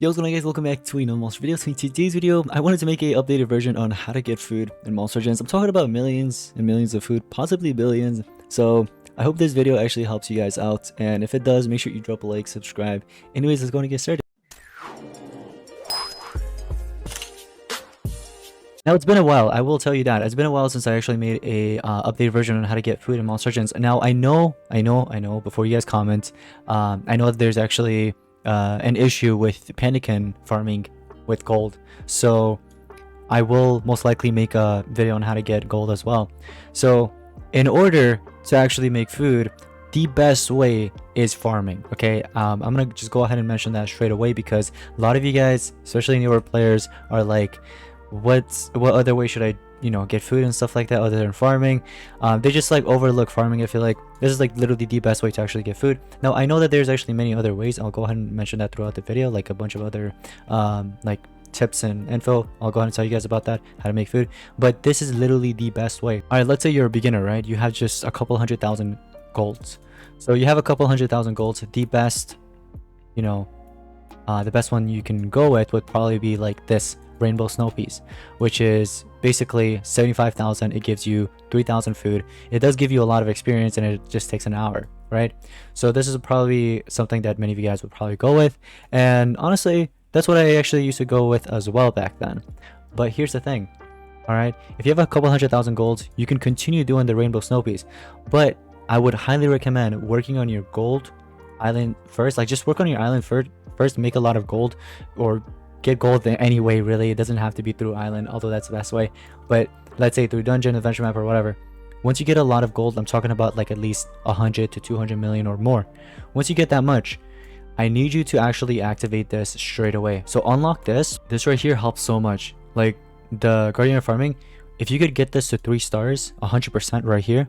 Yo, what's going on, guys? Welcome back to another monster video. So in today's video, I wanted to make a updated version on how to get food in Monster Gens. I'm talking about millions and millions of food, possibly billions. So I hope this video actually helps you guys out, and if it does, make sure you drop a like, subscribe. Anyways, let's go and get started. Now, it's been a while, I will tell you that. It's been a while since I actually made a updated version on how to get food in Monster Gens. Now, I know, before you guys comment, I know that there's actually an issue with Panican farming with gold, so I will most likely make a video on how to get gold as well. So in order to actually make food, the best way is farming. Okay, I'm gonna just go ahead and mention that straight away, because a lot of you guys, especially newer players, are like, what other way should I get food and stuff like that other than farming? They just like overlook farming. I feel like this is like literally the best way to actually get food. Now, I know that there's actually many other ways. I'll go ahead and mention that throughout the video, like a bunch of other like tips and info. I'll go ahead and tell you guys about that, how to make food, but this is literally the best way. All right, let's say you're a beginner, right? You have just a couple 100,000 golds. So you have a couple 100,000 golds. The best the best one you can go with would probably be like this rainbow snow piece, which is basically 75,000. It gives you 3,000 food. It does give you a lot of experience, and it just takes an hour, right? So this is probably something that many of you guys would probably go with, and honestly, that's what I actually used to go with as well back then. But here's the thing, all right, if you have a couple 100,000 golds, you can continue doing the rainbow snow piece, but I would highly recommend working on your gold island first. Like, just work on your island first, make a lot of gold, or get gold anyway. Really, it doesn't have to be through island, although that's the best way, but let's say through dungeon, adventure map, or whatever. Once you get a lot of gold, I'm talking about like at least 100 to 200 million or more. Once you get that much, I need you to actually activate this straight away. So unlock this right here helps so much. Like the Guardian of Farming, if you could get this to 3 stars 100% right here,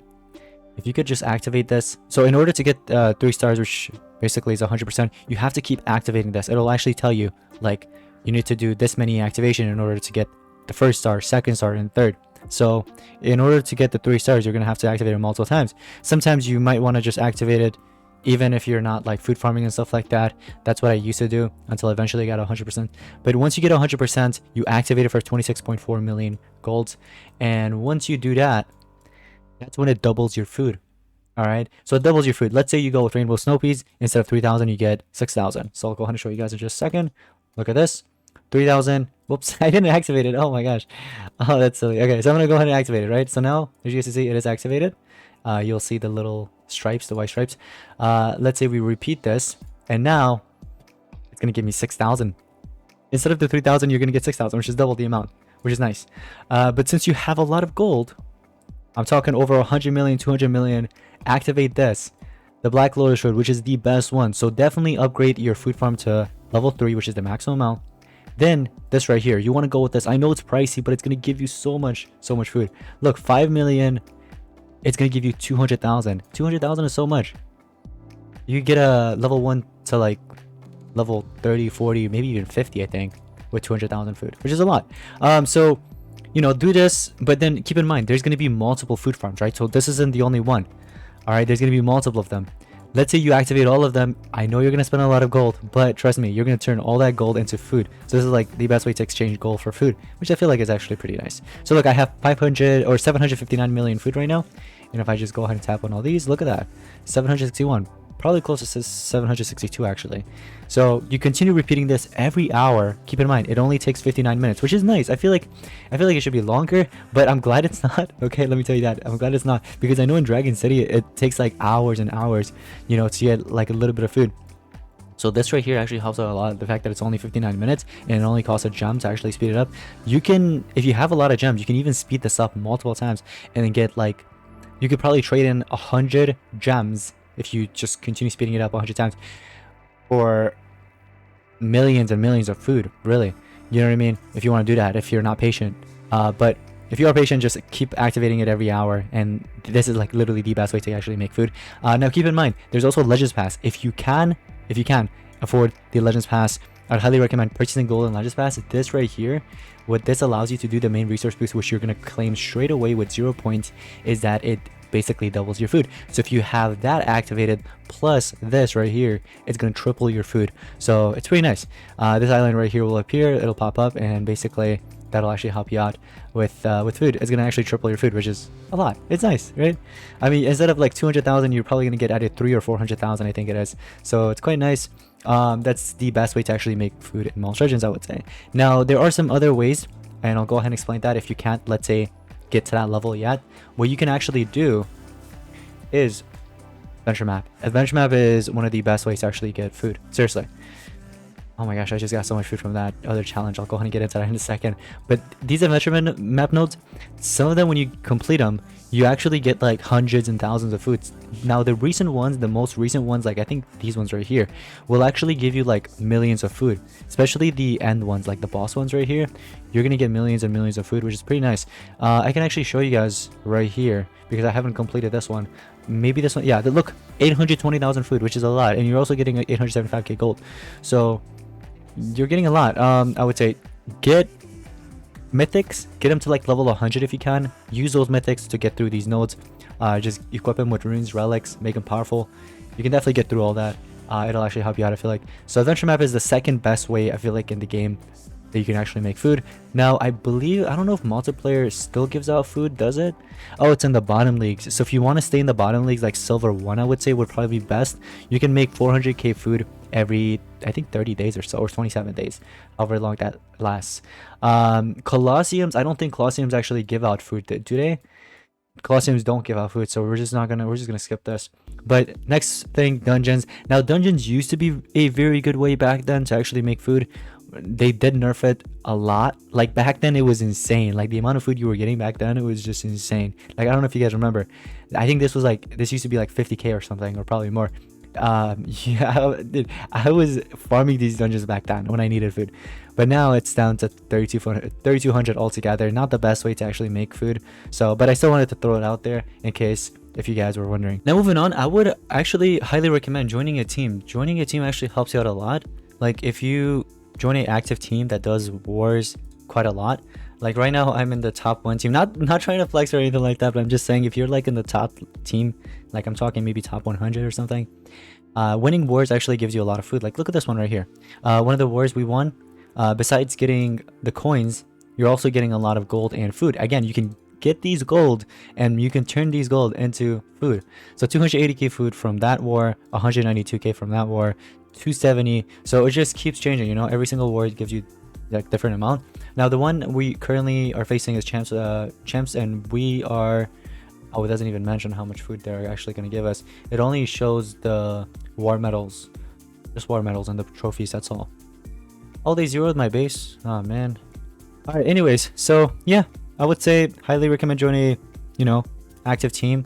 if you could just activate this. So in order to get 3 stars, which basically is 100%, you have to keep activating this. It'll actually tell you like you need to do this many activation in order to get the 1st star, 2nd star, and 3rd. So in order to get the 3 stars, you're gonna have to activate it multiple times. Sometimes you might want to just activate it even if you're not like food farming and stuff like that. That's what I used to do until eventually I got 100%. But once you get 100%, you activate it for 26.4 million golds, and once you do that, that's when it doubles your food. All right, so it doubles your food. Let's say you go with rainbow snow peas, instead of 3,000 you get 6,000. So I'll go ahead and show you guys in just a second. Look at this, 3,000. Whoops, I didn't activate it. Oh my gosh, oh, that's silly. Okay, so I'm gonna go ahead and activate it, right? So now, as you guys can see, it is activated. You'll see the little stripes, the white stripes. Let's say we repeat this, and now it's gonna give me 6,000. Instead of the 3,000, you're gonna get 6,000, which is double the amount, which is nice. But since you have a lot of gold, I'm talking over 100 million, 200 million, activate this, the Black Lotus Road, which is the best one. So definitely upgrade your food farm to level 3, which is the maximum amount. Then this right here, you want to go with this. I know it's pricey, but it's going to give you so much food. Look, 5 million, it's going to give you 200,000. 200,000 is so much. You could get a level 1 to like level 30, 40, maybe even 50, I think, with 200,000 food, which is a lot. So do this, but then keep in mind there's going to be multiple food farms, right? So this isn't the only one. All right, there's going to be multiple of them. Let's say you activate all of them. I know you're going to spend a lot of gold, but trust me, you're going to turn all that gold into food. So this is like the best way to exchange gold for food, which I feel like is actually pretty nice. So look, I have 500 or 759 million food right now, and if I just go ahead and tap on all these, look at that, 761, probably closest to 762 actually. So you continue repeating this every hour. Keep in mind, it only takes 59 minutes, which is nice. I feel like it should be longer, but I'm glad it's not. Okay, let me tell you that, I'm glad it's not, because I know in Dragon City it takes like hours and hours to get like a little bit of food. So this right here actually helps out a lot. The fact that it's only 59 minutes and it only costs a gem to actually speed it up. You can, if you have a lot of gems, you can even speed this up multiple times and then get like, you could probably trade in 100 gems if you just continue speeding it up 100 times for millions and millions of food, really. You know what I mean? If you want to do that, if you're not patient. But if you are patient, just keep activating it every hour, and this is like literally the best way to actually make food. Now keep in mind, there's also Legends Pass. If you can afford the Legends Pass, I'd highly recommend purchasing Gold and Legends Pass. This right here, what this allows you to do, the main resource boost, which you're going to claim straight away with 0 points, is that it basically doubles your food. So if you have that activated plus this right here, it's going to triple your food. So it's pretty nice. This island right here will appear, it'll pop up, and basically that'll actually help you out with food. It's gonna actually triple your food, which is a lot. It's nice, right? I mean, instead of like 200,000, you're probably gonna get added 300,000 or 400,000, I think it is. So it's quite nice. That's the best way to actually make food in Monster Legends, I would say. Now there are some other ways, and I'll go ahead and explain that. If you can't, let's say, get to that level yet, what you can actually do is adventure map. Adventure map is one of the best ways to actually get food. Seriously. Oh my gosh, I just got so much food from that other challenge. I'll go ahead and get into that in a second. But these adventure map nodes, some of them, when you complete them, you actually get like hundreds and thousands of foods. Now the recent ones, the most recent ones, like I think these ones right here, will actually give you like millions of food. Especially the end ones, like the boss ones right here. You're gonna get millions and millions of food, which is pretty nice. I can actually show you guys right here because I haven't completed this one. Maybe this one, yeah, look, 820,000 food, which is a lot, and you're also getting 875k gold. So you're getting a lot. I would say get mythics, get them to like level 100 if you can. Use those mythics to get through these nodes. Just equip them with runes, relics, make them powerful. You can definitely get through all that. It'll actually help you out, I feel like. So adventure map is the second best way, I feel like, in the game that you can actually make food. Now I believe, I don't know if multiplayer still gives out food, does it? Oh, it's in the bottom leagues. So if you want to stay in the bottom leagues, like silver 1, I would say would probably be best. You can make 400k food every, I think, 30 days or so, or 27 days, however long that lasts. Colosseums, I don't think Colosseums actually give out food, do they? Colosseums don't give out food, so we're just gonna skip this. But next thing, dungeons. Now dungeons used to be a very good way back then to actually make food. They did nerf it a lot. Like back then it was insane. Like the amount of food you were getting back then, it was just insane. Like I don't know if you guys remember, I think this used to be like 50k or something, or probably more. Yeah, I was farming these dungeons back then when I needed food, but now it's down to 3200 altogether. Not the best way to actually make food, so but I still wanted to throw it out there in case if you guys were wondering. Now moving on, I would actually highly recommend joining a team. Joining a team actually helps you out a lot. Like if you join an active team that does wars quite a lot, like right now I'm in the top 1 team, not trying to flex or anything like that, but I'm just saying if you're like in the top team, like I'm talking maybe top 100 or something, winning wars actually gives you a lot of food. Like look at this one right here. One of the wars we won, besides getting the coins, you're also getting a lot of gold and food. Again, you can get these gold and you can turn these gold into food. So 280k food from that war, 192k from that war, 270. So it just keeps changing, you know, every single war gives you like different amount. Now the one we currently are facing is champs, and we are, oh, it doesn't even mention how much food they're actually going to give us. It only shows the war medals, just war medals and the trophies, that's all. Oh, they zeroed my base. Oh man. All right, anyways, so yeah, I would say highly recommend joining a, you know, active team.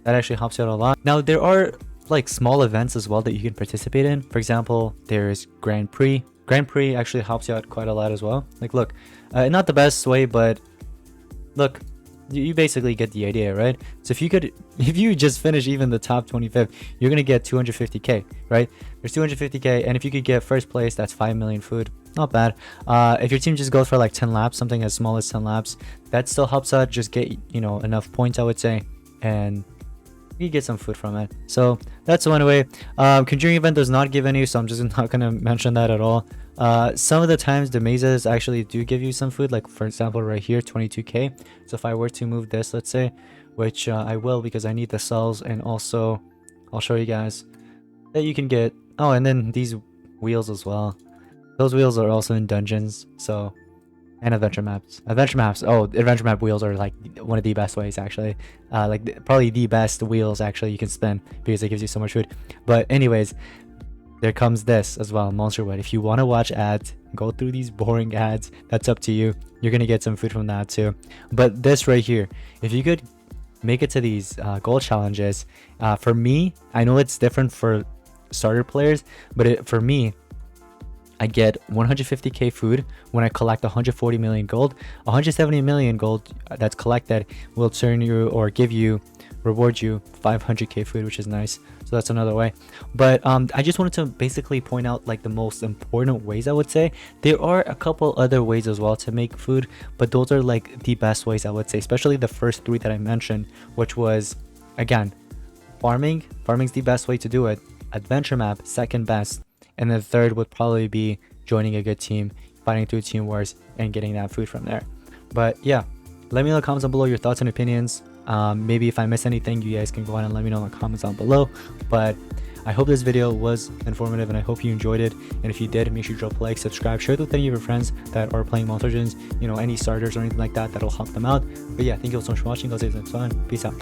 That actually helps you out a lot. Now there are like small events as well that you can participate in. For example, there's Grand Prix. Grand Prix actually helps you out quite a lot as well. Like look, not the best way, but look, you basically get the idea, right? So if you just finish even the top 25th, you're gonna get 250k, right? There's 250k, and if you could get first place, that's 5 million food. Not bad. If your team just goes for like 10 laps, something as small as 10 laps, that still helps out. Just get, you know, enough points, I would say, and you get some food from it. So that's one way. Conjuring event does not give any, so I'm just not gonna mention that at all. Some of the times the mazes actually do give you some food, like for example right here, 22k. So if I were to move this, let's say, which I will because I need the cells, and also I'll show you guys that you can get, oh, and then these wheels as well. Those wheels are also in dungeons, so, and adventure maps. Oh, adventure map wheels are like one of the best ways actually. Like probably the best wheels actually you can spin because it gives you so much food. But anyways, there comes this as well, Monster Wood. If you want to watch ads, go through these boring ads, that's up to you. You're gonna get some food from that too. But this right here, if you could make it to these gold challenges, for me, I know it's different for starter players, but for me, I get 150k food when I collect 140 million gold. 170 million gold that's collected will turn you or reward you 500k food, which is nice. So that's another way. But I just wanted to basically point out like the most important ways, I would say. There are a couple other ways as well to make food, but those are like the best ways, I would say, especially the first three that I mentioned, which was, again, farming's the best way to do it, adventure map second best, and the third would probably be joining a good team, fighting through team wars, and getting that food from there. But yeah, let me know in the comments down below your thoughts and opinions. Maybe if I miss anything, you guys can go ahead and let me know in the comments down below. But I hope this video was informative, and I hope you enjoyed it. And if you did, make sure you drop a like, subscribe, share it with any of your friends that are playing Mobile Legends, you know, any starters or anything like that that'll help them out. But yeah, thank you all so much for watching. I'll see you next time. Peace out.